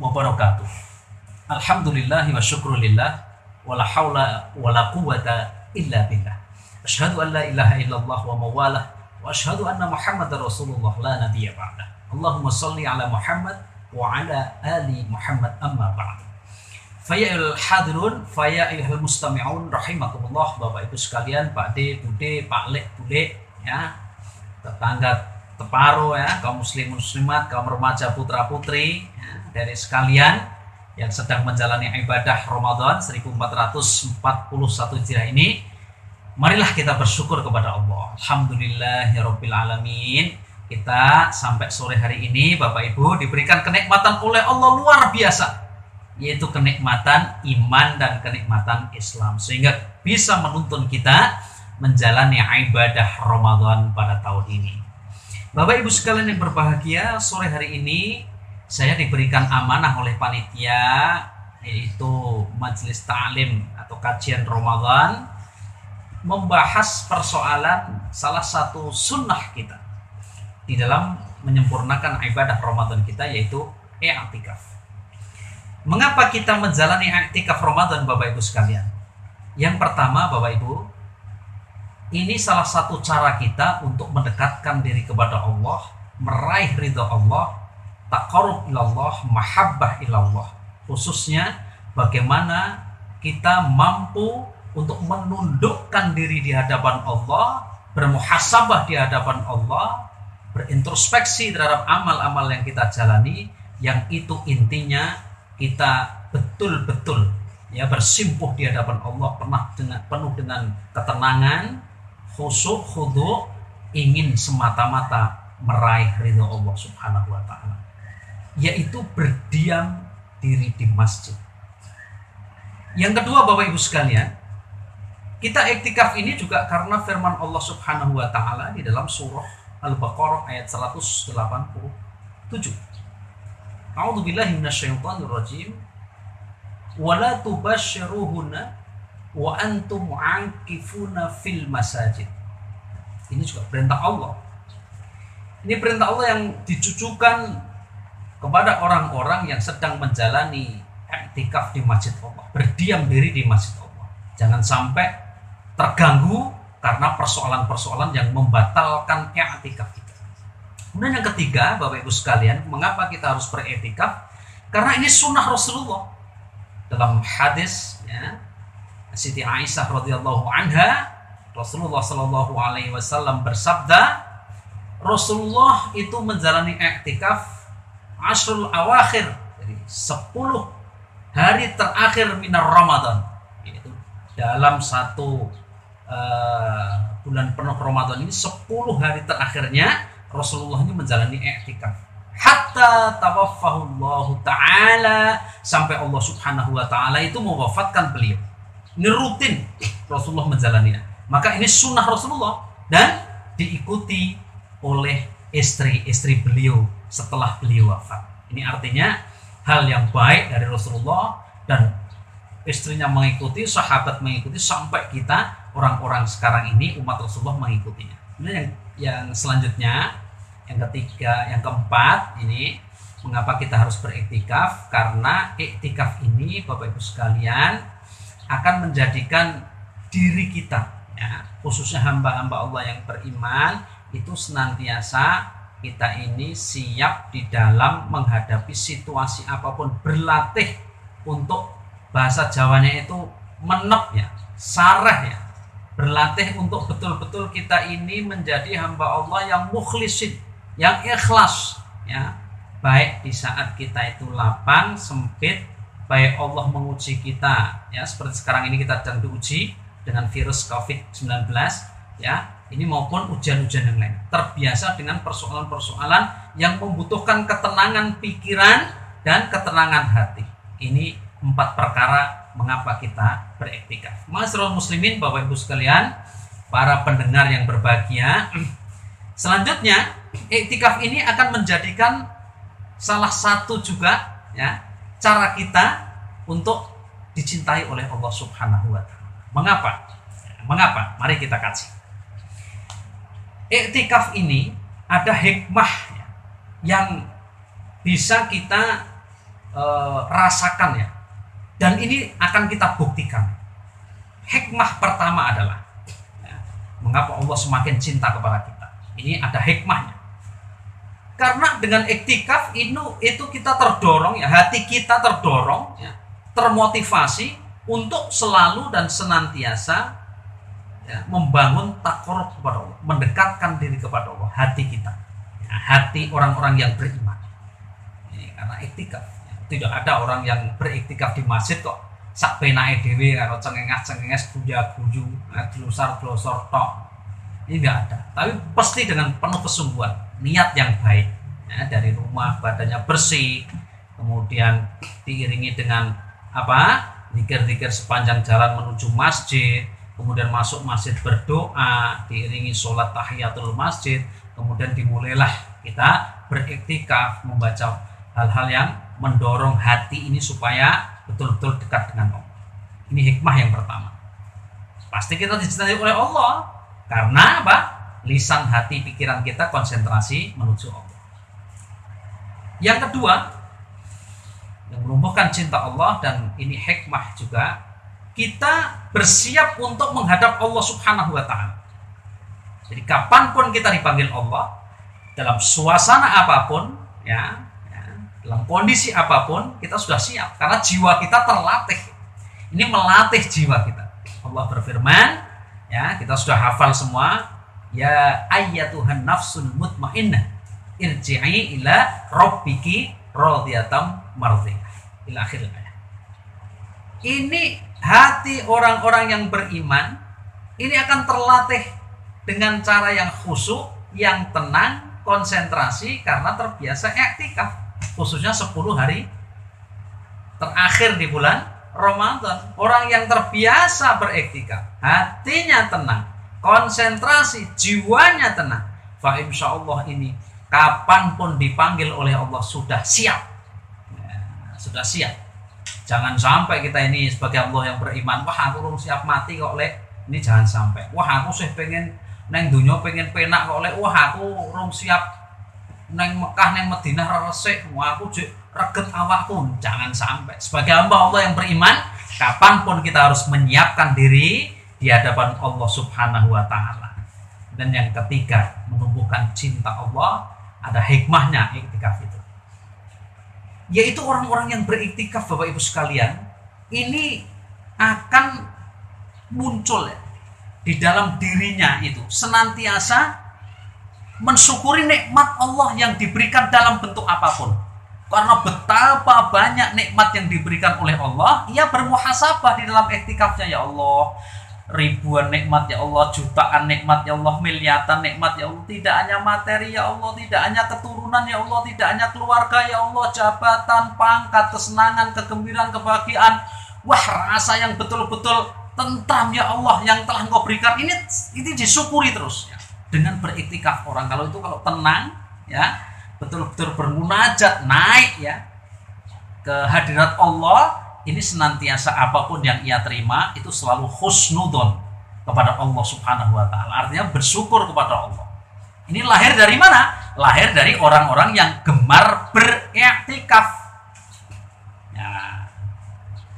wabarakatuh. Alhamdulillah wa syukrulillah wa la hawla wa la quwwata illa billah. Asyhadu an la ilaha illallah wa mawalah wa asyhadu anna Muhammadar Rasulullah la nabiyya ba'dah. Allahumma shalli ala Muhammad wa ala ali Muhammad amma ba'd. Faya il hadirun, faya il mustami'un rahimakumullah, Bapak Ibu sekalian, Pak D, Bude, Pak Lek, Bude, ya, tetangga teparo, ya, kaum muslim muslimat, kaum remaja putra putri, ya, dari sekalian yang sedang menjalani ibadah Ramadan 1441 Hijriah ini, marilah kita bersyukur kepada Allah. Alhamdulillahirabbil alamin. Kita sampai sore hari ini Bapak Ibu diberikan kenikmatan oleh Allah luar biasa, yaitu kenikmatan iman dan kenikmatan Islam, sehingga bisa menuntun kita menjalani ibadah Ramadan pada tahun ini. Bapak Ibu sekalian yang berbahagia, sore hari ini saya diberikan amanah oleh panitia, yaitu majelis ta'lim atau kajian Ramadan, membahas persoalan salah satu sunnah kita di dalam menyempurnakan ibadah Ramadan kita, yaitu i'tikaf. Mengapa kita menjalani i'tikaf Ramadan, Bapak Ibu sekalian? Yang pertama, Bapak Ibu, ini salah satu cara kita untuk mendekatkan diri kepada Allah, meraih ridha Allah, taqarrub ilallah, mahabbah ilallah. Khususnya bagaimana kita mampu untuk menundukkan diri di hadapan Allah, bermuhasabah di hadapan Allah, berintrospeksi terhadap amal-amal yang kita jalani, yang itu intinya kita betul-betul ya bersimpuh di hadapan Allah, penuh dengan ketenangan, khusyuk, khudu', ingin semata-mata meraih ridha Allah Subhanahu wa taala, yaitu berdiam diri di masjid. Yang kedua, Bapak Ibu sekalian, kita iktikaf ini juga karena firman Allah Subhanahu wa taala di dalam surah Al-Baqarah ayat 187. A'udzubillahi minasyaitonir rajim. Wala tubashshiruhunna wa antum 'akifuna fil masajid. Ini juga perintah Allah. Ini perintah Allah yang ditujukan kepada orang-orang yang sedang menjalani i'tikaf di masjid Allah, berdiam diri di masjid Allah. Jangan sampai terganggu karena persoalan-persoalan yang membatalkan i'tikaf kita. Kemudian yang ketiga, Bapak Ibu sekalian, mengapa kita harus beriktikaf? Karena ini sunnah Rasulullah. Dalam hadis, ya, Siti Aisyah radhiyallahu anha, Rasulullah Shallallahu alaihi wasallam bersabda, Rasulullah itu menjalani iktikaf asrul awakhir, jadi 10 hari terakhir minar Ramadan, yaitu dalam satu bulan penuh Ramadan ini, 10 hari terakhirnya Rasulullah ini menjalani i'tikaf hatta tawaffahullahu ta'ala, sampai Allah Subhanahu wa ta'ala itu mewafatkan beliau. Ini rutin Rasulullah menjalaninya. Maka ini sunnah Rasulullah dan diikuti oleh istri-istri beliau setelah beliau wafat. Ini artinya hal yang baik dari Rasulullah, dan istrinya mengikuti, sahabat mengikuti, sampai kita orang-orang sekarang ini umat Rasulullah mengikutinya. Kemudian yang selanjutnya, yang ketiga, yang keempat, ini mengapa kita harus beriktikaf? Karena iktikaf ini, Bapak Ibu sekalian, akan menjadikan diri kita, ya, khususnya hamba-hamba Allah yang beriman, itu senantiasa kita ini siap di dalam menghadapi situasi apapun, berlatih untuk, bahasa Jawanya itu menep, ya, sareh, ya, berlatih untuk betul-betul kita ini menjadi hamba Allah yang mukhlisin, yang ikhlas, ya, baik di saat kita itu lapang, sempit, baik Allah menguji kita, ya, seperti sekarang ini kita sedang diuji dengan virus COVID-19, ya, ini maupun ujian-ujian yang lain. Terbiasa dengan persoalan-persoalan yang membutuhkan ketenangan pikiran dan ketenangan hati. Ini 4 perkara mengapa kita beriktikaf. Ma'asyiral muslimin, Bapak Ibu sekalian, para pendengar yang berbahagia, selanjutnya iktikaf ini akan menjadikan salah satu juga, ya, cara kita untuk dicintai oleh Allah Subhanahu wa taala. Mengapa? Mengapa? Mari kita kaji. Iktikaf ini ada hikmah yang bisa kita rasakan ya. Dan ini akan kita buktikan. Hikmah pertama adalah ya, mengapa Allah semakin cinta kepada kita. Ini ada hikmahnya. Karena dengan iktikaf itu kita terdorong ya, hati kita terdorong ya, termotivasi untuk selalu dan senantiasa ya, membangun takarrub kepada Allah, mendekatkan diri kepada Allah, hati kita, ya, hati orang-orang yang beriman. Ini karena iktikaf. Tidak ada orang yang beriktikaf di masjid kok sak penake dhewe karo cengenges guya-guyu, glosor-glosor tok. Ini enggak ada. Tapi pasti dengan penuh kesungguhan, niat yang baik. Ya, dari rumah badannya bersih, kemudian diiringi dengan zikir-zikir sepanjang jalan menuju masjid, kemudian masuk masjid berdoa, diiringi sholat tahiyatul masjid, kemudian dimulailah kita beriktikaf, membaca hal-hal yang mendorong hati ini supaya betul-betul dekat dengan Allah. Ini hikmah yang pertama. Pasti kita dicintai oleh Allah karena lisan, hati, pikiran kita konsentrasi menuju Allah. Yang kedua, yang menumbuhkan cinta Allah, dan ini hikmah juga, kita bersiap untuk menghadap Allah Subhanahu wa ta'ala. Jadi kapanpun kita dipanggil Allah, dalam suasana apapun ya, dalam kondisi apapun kita sudah siap karena jiwa kita terlatih. Ini melatih jiwa kita. Allah berfirman, ya, kita sudah hafal semua, ya ayyatuhan nafsul mutmainnah irji'i ila rabbiki radiyatan mardiyah. Ila akhir ayat. Ini hati orang-orang yang beriman ini akan terlatih dengan cara yang khusyuk, yang tenang, konsentrasi karena terbiasa iktikaf. Khususnya 10 hari terakhir di bulan Ramadan. Orang yang terbiasa beriktikaf, hatinya tenang, konsentrasi, jiwanya tenang, fa insyaallah ini kapanpun dipanggil oleh Allah sudah siap ya, sudah siap. Jangan sampai kita ini sebagai Allah yang beriman, wah aku belum siap mati kok lek. Ini jangan sampai, wah aku sih pengen neng dunia pengen penak kok lek, wah aku belum siap neng Mekah neng Madinah resik, wah aku reget awakku. Jangan sampai. Sebagai hamba Allah yang beriman, kapanpun kita harus menyiapkan diri di hadapan Allah Subhanahu wa ta'ala. Dan yang ketiga, menumbuhkan cinta Allah, ada hikmahnya iktikaf itu, yaitu orang-orang yang beriktikaf, Bapak Ibu sekalian, ini akan muncul ya, di dalam dirinya itu senantiasa mensyukuri nikmat Allah yang diberikan dalam bentuk apapun. Karena betapa banyak nikmat yang diberikan oleh Allah, ia bermuhasabah di dalam iktikafnya. Ya Allah, ribuan nikmat ya Allah, jutaan nikmat ya Allah, miliaran nikmat ya Allah. Tidak hanya materi ya Allah, tidak hanya keturunan ya Allah, tidak hanya keluarga ya Allah, jabatan, pangkat, kesenangan, kegembiraan, kebahagiaan. Wah, rasa yang betul-betul tentram ya Allah yang telah Engkau berikan. Ini disyukuri terus ya. Dengan beriktikaf orang kalau tenang ya, betul-betul bermunajat, naik ya ke hadirat Allah, ini senantiasa apapun yang ia terima itu selalu husnudon kepada Allah Subhanahu wa ta'ala. Artinya bersyukur kepada Allah. Ini lahir dari mana? Lahir dari orang-orang yang gemar beriktikaf. Ya.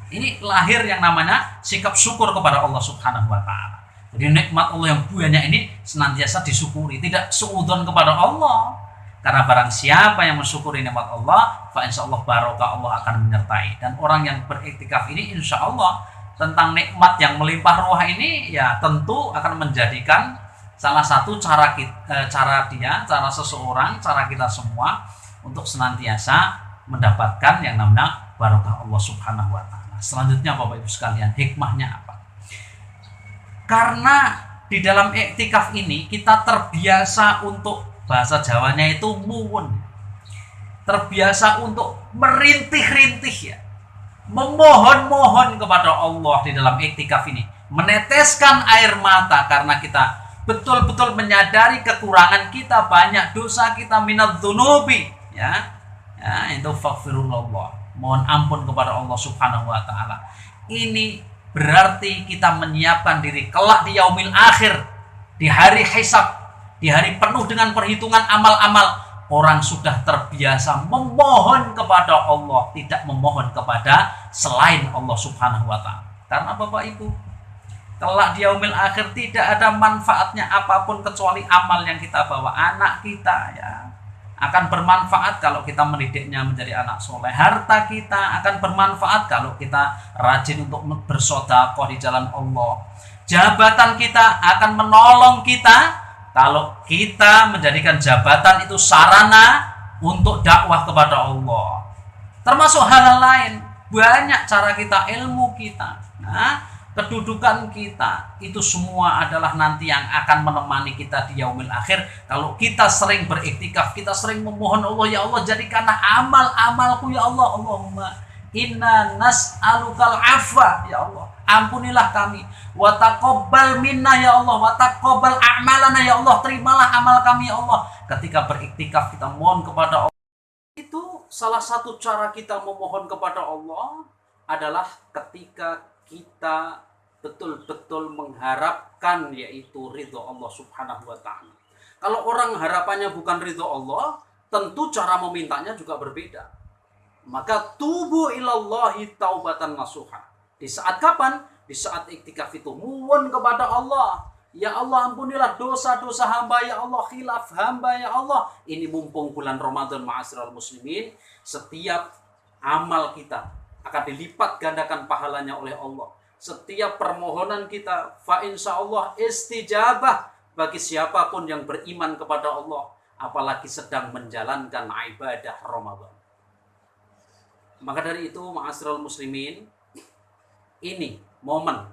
Ini lahir yang namanya sikap syukur kepada Allah Subhanahu wa ta'ala. Jadi nikmat Allah yang banyak ini senantiasa disyukuri, tidak suudzon kepada Allah. Karena barang siapa yang mensyukuri nikmat Allah, fa insyaallah barokah Allah akan menyertai. Dan orang yang beriktikaf ini insyaallah tentang nikmat yang melimpah ruah ini ya tentu akan menjadikan salah satu cara seseorang, cara kita semua untuk senantiasa mendapatkan yang namanya barokah Allah Subhanahu wa ta'ala. Selanjutnya Bapak Ibu sekalian, hikmahnya apa? Karena di dalam iktikaf ini kita terbiasa untuk, bahasa Jawanya itu muwun, terbiasa untuk merintih-rintih ya, memohon-mohon kepada Allah di dalam iktikaf ini, meneteskan air mata karena kita betul-betul menyadari kekurangan kita, banyak dosa kita, minadz dzunubi ya, itu faghfirullah, mohon ampun kepada Allah Subhanahu wa ta'ala. Ini berarti kita menyiapkan diri kelak di yaumil akhir, di hari hisab, di hari penuh dengan perhitungan amal-amal, orang sudah terbiasa memohon kepada Allah, tidak memohon kepada selain Allah Subhanahu wa taala. Karena Bapak Ibu, kelak di yaumil akhir tidak ada manfaatnya apapun kecuali amal yang kita bawa. Anak kita ya akan bermanfaat kalau kita mendidiknya menjadi anak soleh. Harta kita akan bermanfaat kalau kita rajin untuk bersedekah di jalan Allah. Jabatan kita akan menolong kita kalau kita menjadikan jabatan itu sarana untuk dakwah kepada Allah. Termasuk hal-hal lain, banyak cara kita, ilmu kita, kedudukan kita, itu semua adalah nanti yang akan menemani kita di yaumil akhir. Kalau kita sering beriktikaf, kita sering memohon Allah, ya Allah jadikanlah amal-amalku ya Allah, Allahumma inna nas'alukal afwa ya Allah, ampunilah kami, wa taqabbal minna ya Allah, wa taqabbal a'malana ya Allah, terimalah amal kami ya Allah. Ketika beriktikaf kita mohon kepada Allah. Itu salah satu cara kita memohon kepada Allah adalah ketika kita betul-betul mengharapkan yaitu ridho Allah Subhanahu wa taala. Kalau orang harapannya bukan ridho Allah, tentu cara memintanya juga berbeda. Maka tubu ilallahi taubatan nasuha. Di saat kapan? Di saat iktikaf itu mohon kepada Allah, ya Allah ampunilah dosa-dosa hamba ya Allah, khilaf hamba ya Allah. Ini mumpung bulan Ramadan ma'asyiral muslimin, setiap amal kita akan dilipat gandakan pahalanya oleh Allah. Setiap permohonan kita fa insyaallah istijabah bagi siapapun yang beriman kepada Allah, apalagi sedang menjalankan ibadah Ramadan. Maka dari itu ma'asyiral muslimin, ini momen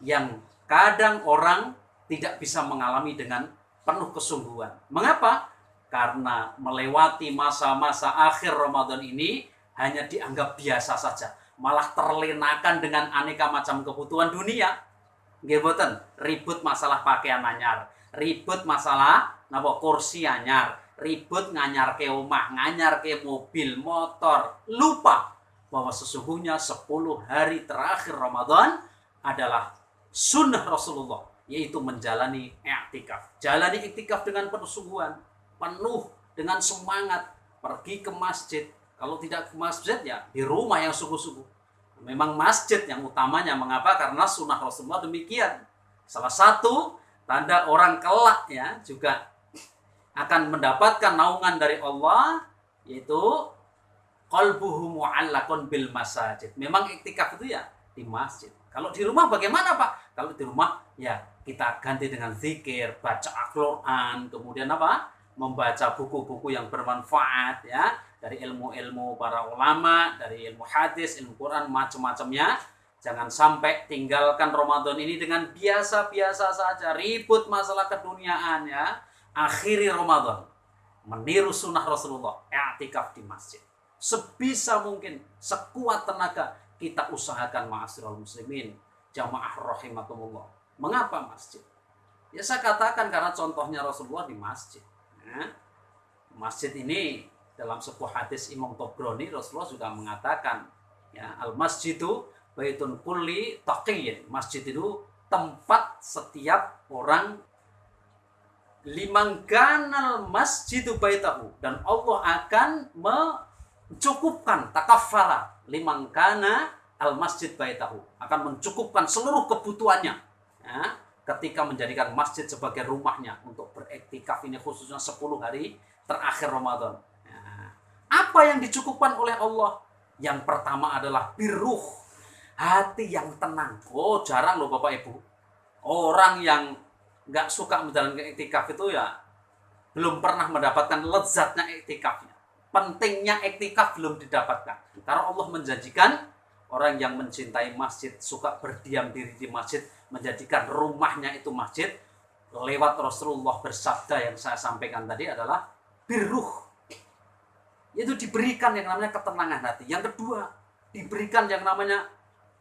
yang kadang orang tidak bisa mengalami dengan penuh kesungguhan. Mengapa? Karena melewati masa-masa akhir Ramadan ini hanya dianggap biasa saja, malah terlenakan dengan aneka macam kebutuhan dunia. Nggih boten, ribut masalah pakaian anyar, ribut masalah kursi anyar, ribut nganyar ke omah, nganyar ke mobil, motor, lupa bahwa sesungguhnya 10 hari terakhir Ramadan adalah sunnah Rasulullah, yaitu menjalani iktikaf. Jalani iktikaf dengan penuh sungguhan, penuh dengan semangat, pergi ke masjid. Kalau tidak ke masjid ya di rumah yang sungguh-sungguh. Memang masjid yang utamanya, mengapa? Karena sunnah Rasulullah demikian. Salah satu tanda orang kelak ya juga akan mendapatkan naungan dari Allah, yaitu qalbuhu mu'allaqun bil masajid. Memang iktikaf itu ya di masjid. Kalau di rumah bagaimana Pak? Kalau di rumah ya kita ganti dengan zikir, baca Al-Quran, kemudian membaca buku-buku yang bermanfaat ya, dari ilmu-ilmu para ulama, dari ilmu hadis, ilmu Quran, macam-macamnya. Jangan sampai tinggalkan Ramadan ini dengan biasa-biasa saja, ribut masalah keduniaan ya. Akhiri Ramadan meniru sunnah Rasulullah, i'tikaf di masjid. Sebisa mungkin, sekuat tenaga kita usahakan ma'asyiral muslimin, jamaah rahimakumullah. Mengapa masjid? Ya saya katakan karena contohnya Rasulullah di masjid. Ya. Masjid ini dalam sebuah hadis Imam Tabrani, Rasulullah juga mengatakan ya, al-masjidu baitun kulli taqiyyin. Masjid itu tempat setiap orang liman kanal masjidu baitahu, dan Allah akan mencukupkan takafala liman kana al masjid baitahu, akan mencukupkan seluruh kebutuhannya ya, ketika menjadikan masjid sebagai rumahnya untuk beriktikaf ini, khususnya 10 hari terakhir Ramadan ya. Apa yang dicukupkan oleh Allah? Yang pertama adalah birruh, hati yang tenang. Oh jarang loh Bapak Ibu, orang yang nggak suka menjalankan iktikaf itu ya belum pernah mendapatkan lezatnya iktikafnya. Pentingnya iktikaf belum didapatkan. Karena Allah menjanjikan orang yang mencintai masjid, suka berdiam diri di masjid, menjadikan rumahnya itu masjid. Lewat Rasulullah bersabda yang saya sampaikan tadi adalah birruh, itu diberikan yang namanya ketenangan hati. Yang kedua, diberikan yang namanya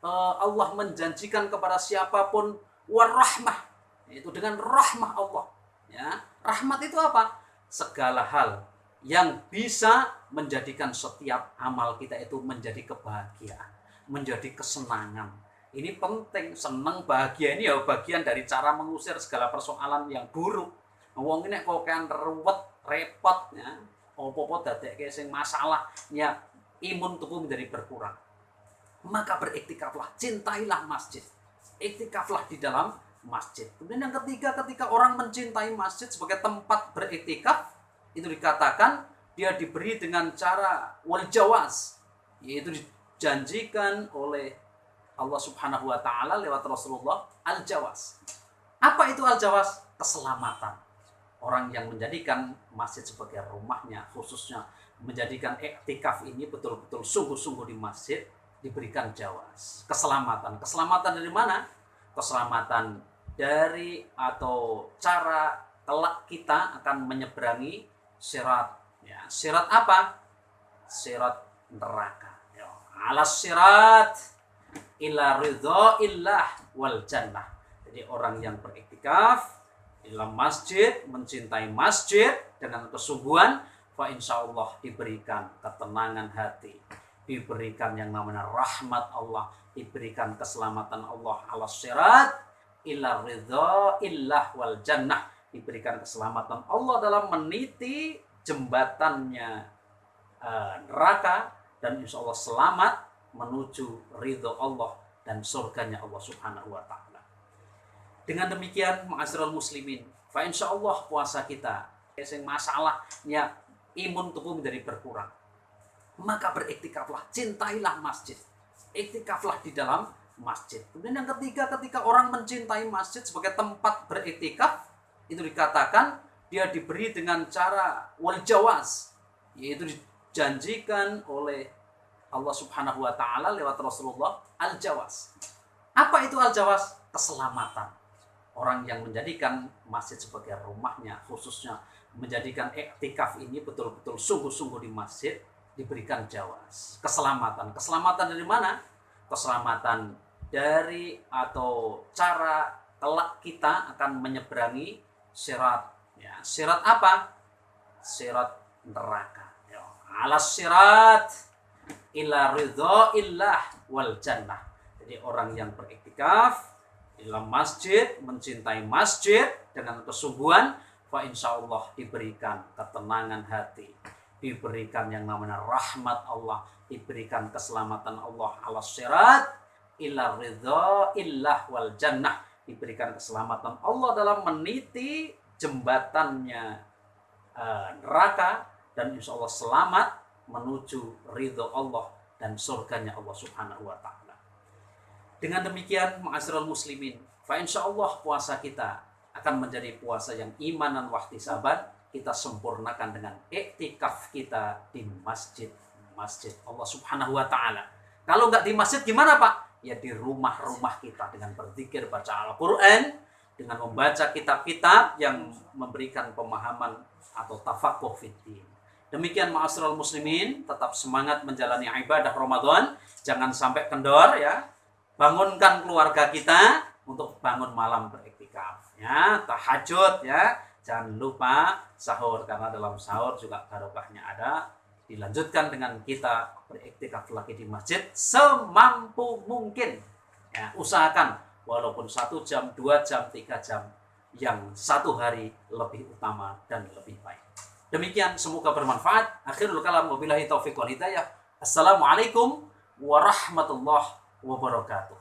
Allah menjanjikan kepada siapapun warahmah, itu dengan rahmah Allah ya. Rahmat itu apa? Segala hal yang bisa menjadikan setiap amal kita itu menjadi kebahagiaan, menjadi kesenangan. Ini penting, senang bahagia ini ya bagian dari cara mengusir segala persoalan yang buruk. Wong ini kok kan ruwet repot ya, opo-opo dadekke sing masalahnya imun tubuh menjadi berkurang. Maka beriktikaflah, cintailah masjid. Iktikaflah di dalam masjid. Kemudian yang ketiga, ketika orang mencintai masjid sebagai tempat beriktikaf, itu dikatakan dia diberi dengan cara wal jawaz, yaitu dijanjikan oleh Allah Subhanahu wa taala lewat Rasulullah al-jawaz. Apa itu al-jawaz? Keselamatan. Orang yang menjadikan masjid sebagai rumahnya, khususnya menjadikan iktikaf ini betul-betul sungguh-sungguh di masjid, diberikan jawaz. Keselamatan. Keselamatan dari mana? Keselamatan dari atau cara kelak kita akan menyeberangi sirat. Ya, sirat apa? Sirat neraka. Ya, alas sirat ila ridho illah wal jannah. Jadi orang yang beriktikaf di dalam masjid, mencintai masjid dengan kesungguhan, fa insyaallah diberikan ketenangan hati, diberikan yang namanya rahmat Allah, diberikan keselamatan Allah ala syirat ila ridha illah wal jannah, diberikan keselamatan Allah dalam meniti jembatannya neraka, dan insyaallah selamat menuju ridho Allah dan surganya Allah Subhanahu wa taala. Dengan demikian, ma'asyiral muslimin, fa insyaallah puasa kita yang masalahnya imun tubuh menjadi berkurang. Maka beriktikaflah, cintailah masjid. Iktikaflah di dalam masjid. Kemudian yang ketiga, ketika orang mencintai masjid sebagai tempat beriktikaf, itu dikatakan dia diberi dengan cara wal jawaz, yaitu dijanjikan oleh Allah Subhanahu wa taala lewat Rasulullah al-jawaz. Apa itu al-jawaz? Keselamatan. Orang yang menjadikan masjid sebagai rumahnya, khususnya menjadikan iktikaf ini betul-betul sungguh-sungguh di masjid, diberikan jawaz. Keselamatan. Keselamatan dari mana? Keselamatan dari atau cara kelak kita akan menyeberangi sirat. Ya, sirat apa? Sirat neraka. Ya, alas sirat ila ridho illah wal jannah. Jadi orang yang beriktikaf di dalam masjid, mencintai masjid dengan kesungguhan, fa insyaallah diberikan ketenangan hati, diberikan yang namanya rahmat Allah, diberikan keselamatan Allah ala syirat ila ridha illah wal jannah, diberikan keselamatan Allah dalam meniti jembatannya neraka, dan insyaallah selamat menuju ridho Allah dan surganya Allah Subhanahu wa taala. Dengan demikian, ma'asyiral muslimin, fa insyaallah puasa kita akan menjadi puasa yang imanan wahtisaban. Kita sempurnakan dengan iktikaf kita di masjid Allah Subhanahu wa taala. Kalau nggak di masjid gimana, Pak? Ya di rumah-rumah kita dengan berzikir, baca Al-Qur'an, dengan membaca kitab-kitab yang memberikan pemahaman atau tafaqquh fiddin. Demikian ma'asyiral muslimin, tetap semangat menjalani ibadah Ramadan, jangan sampai kendor ya. Bangunkan keluarga kita untuk bangun malam beriktikaf ya, tahajud ya. Jangan lupa sahur, karena dalam sahur juga barokahnya ada. Dilanjutkan dengan kita beriktikaf lagi di masjid semampu mungkin ya, usahakan walaupun 1 jam, 2 jam, 3 jam, yang 1 hari lebih utama dan lebih baik. Demikian, semoga bermanfaat. Akhirul kalam, wabillahi taufiq wal hidayah. Assalamualaikum warahmatullahi wabarakatuh.